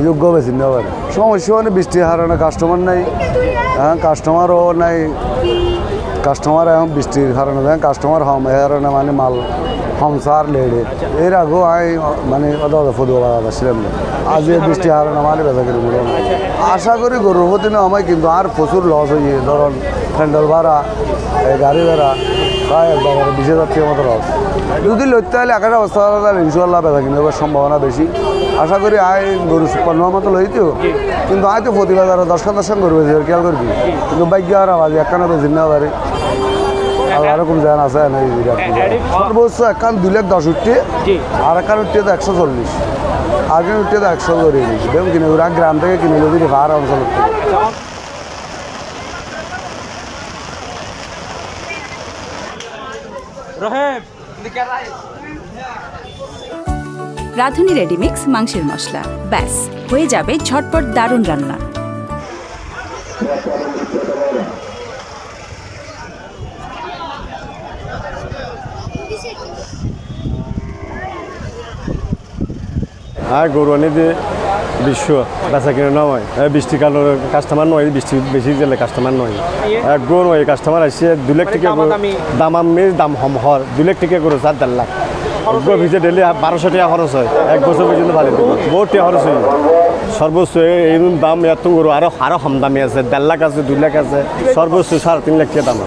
যোগ্য বেশি না পারে সমস্যা মানে বৃষ্টির কারণে কাস্টমার নাই, কাস্টমারও নাই। কাস্টমার এখন বৃষ্টির কারণে কাস্টমার হম এর কারণে মানে মাল হমসার লেড়ে এর আগেও আমি মানে ফদু ছিলাম না। আজ বৃষ্টি কারণে আমার বেচা কিনে মূল্য আশা করি গরুর প্রতি না আমায়, কিন্তু আর প্রচুর লস হয়ে ধরুন প্যান্ডেল ভাড়া, গাড়ি ভাড়া প্রায় 20,000 টাকার মতো লস। যদি লইতে হলে একাটা অবস্থা তাহলে ইনশাল্লাহ বেচা কিনে দেওয়ার সম্ভাবনা বেশি। আশা করি আয় গরু 56 মতো লইতেও, কিন্তু আয় তো প্রতি বাজারে 10 গরু বেশি খেয়াল করবি, কিন্তু বাইক আর আওয়াজ একখানা বেশি না পারে। আল্লাহ রকম জান আছে সর্বোচ্চ একখান 2,10,000 উঠতে, আর একখান উঠতে তো 140, আগে উঠতে তো 100 করে নিচ্ছি। দেখুন কিনে ওরা গ্রাম থেকে কিনে যদি পাহাড় অঞ্চল রাঁধুনি রেডিমিক্স মাংসের মশলা, ব্যাস হয়ে যাবে ঝটপট দারুণ রান্না। আর গরু আনি দিয়ে বিশ্ব বেচা কিনে নয়, বৃষ্টি কারণে কাস্টমার নয়, বৃষ্টি বেশি গেলে কাস্টমার নয়। গরু নয় কাস্টমার আসছে 2 লাখ টাকা দাম, আমি দাম হম হর 2 লাখ টাকা গরু 4-4 লাখ ভিজে ডেলি 1200 টাকা খরচ হয়, 1 বছর পর্যন্ত ভালো বহুত টাকা খরচ হয়। সর্বোচ্চ এই দাম এত গরু আরো কম দামি আছে, 1.5 লাখ আছে, 2 লাখ আছে, সর্বোচ্চ 3.5 লাখ টাকা দাম।